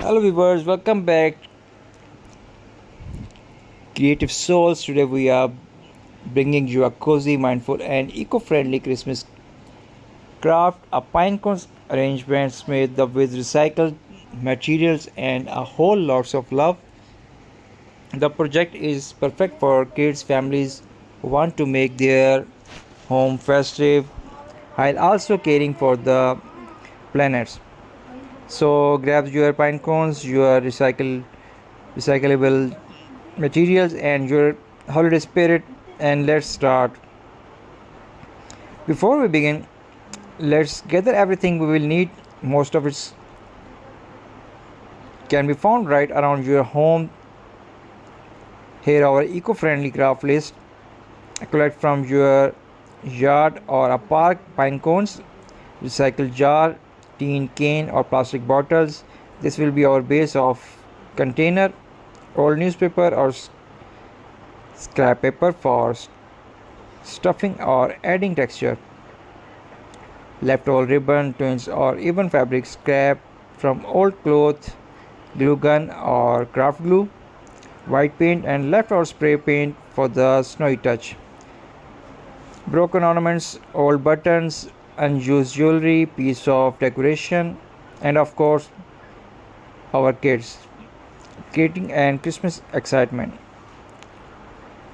Hello viewers, welcome back Creative Souls. Today we are bringing you a cozy, mindful and eco-friendly Christmas craft, a pinecone arrangements made with recycled materials and a whole lots of love. The project is perfect for kids, families who want to make their home festive while also caring for the planets. So grab your pine cones, your recyclable materials and your holiday spirit, and let's start. Before we begin, let's gather everything we will need. Most of it can be found right around your home. Here our eco-friendly craft list. Collect from your yard or a park pine cones, recycled jar, tin can or plastic bottles. This will be our base of container. Old newspaper or scrap paper for stuffing or adding texture. Leftover ribbon, twins or even fabric scrap from old cloth, glue gun or craft glue, white paint and leftover spray paint for the snowy touch. Broken ornaments, old buttons, unused jewelry, piece of decoration, and of course our kids creating and Christmas excitement.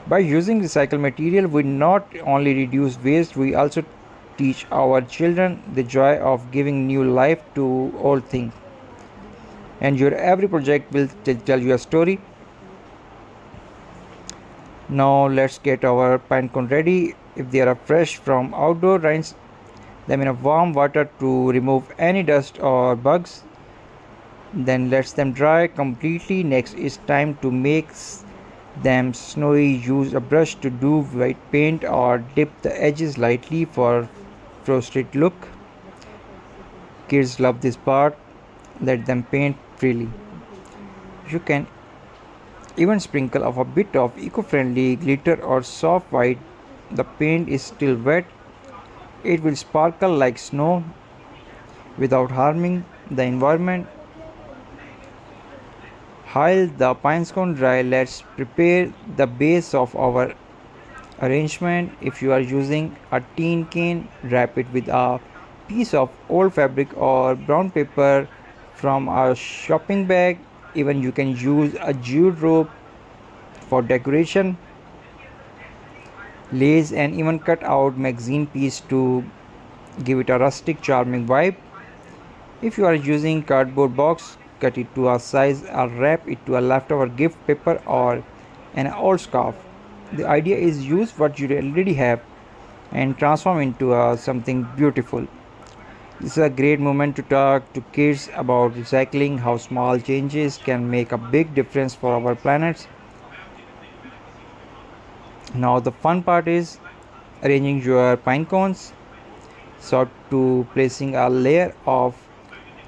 By using recycled material, we not only reduce waste, we also teach our children the joy of giving new life to old things. And your every project will tell you a story. Now let's get our pinecone ready. If they are fresh from outdoor, rinse them in a warm water to remove any dust or bugs. Then let them dry completely. Next is time to make them snowy. Use a brush to do white paint or dip the edges lightly for frosted look. Kids love this part. Let them paint freely. You can even sprinkle of a bit of eco-friendly glitter or soft white. The paint is still wet. It will sparkle like snow without harming the environment. While the pinecone dry, let's prepare the base of our arrangement. If you are using a tin can, wrap it with a piece of old fabric or brown paper from a shopping bag. Even you can use a jute rope for decoration, lace and even cut out magazine piece to give it a rustic charming vibe. If you are using cardboard box, cut it to a size or wrap it to a leftover gift paper or an old scarf. The idea is use what you already have and transform into something beautiful. This is a great moment to talk to kids about recycling, how small changes can make a big difference for our planet. Now the fun part is arranging your pine cones. Sort to placing a layer of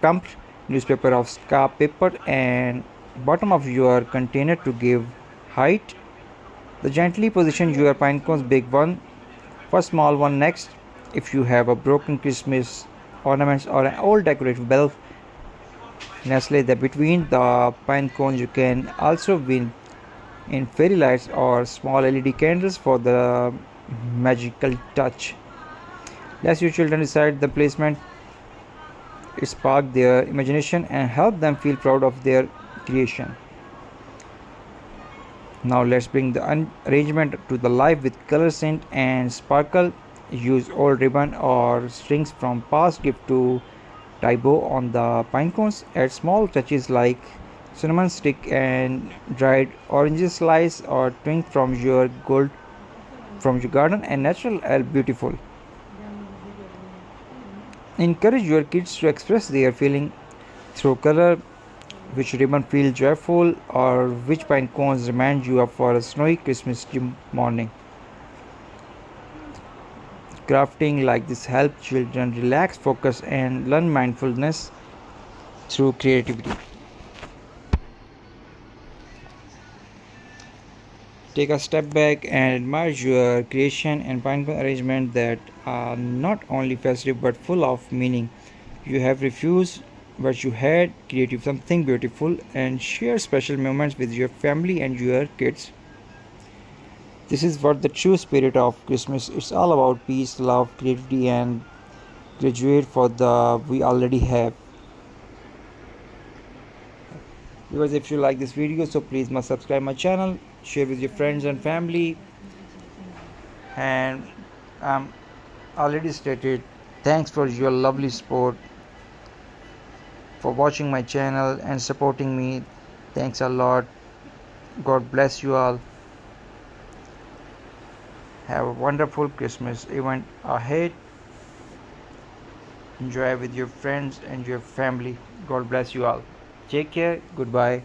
clumped newspaper of scrap paper and bottom of your container to give height. The gently position your pine cones, big one first, small one next. If you have a broken Christmas ornaments or an old decorative bell, nestle the between the pine cones. You can also win in fairy lights or small LED candles for the magical touch. Let your children decide the placement. It spark their imagination and help them feel proud of their creation. Now let's bring the arrangement to the life with color, scent and sparkle. Use old ribbon or strings from past gift to tie bow on the pine cones. Add small touches like cinnamon stick and dried oranges slice or twink from your garden and natural and beautiful. Encourage your kids to express their feeling through color. Which ribbon feels joyful or which pine cones remind you of for a snowy Christmas morning. Crafting like this helps children relax, focus and learn mindfulness through creativity. Take a step back and admire your creation and pinecone arrangement that are not only festive but full of meaning. You have refused what you had, create something beautiful, and share special moments with your family and your kids. This is what the true spirit of Christmas. It's all about peace, love, creativity, and graduate for the we already have. Because if you like this video, so please must subscribe my channel, share with your friends and family, and already stated, thanks for your lovely support, for watching my channel and supporting me. Thanks a lot. God bless you all. Have a wonderful Christmas event ahead. Enjoy with your friends and your family. God bless you all. Take care. Goodbye.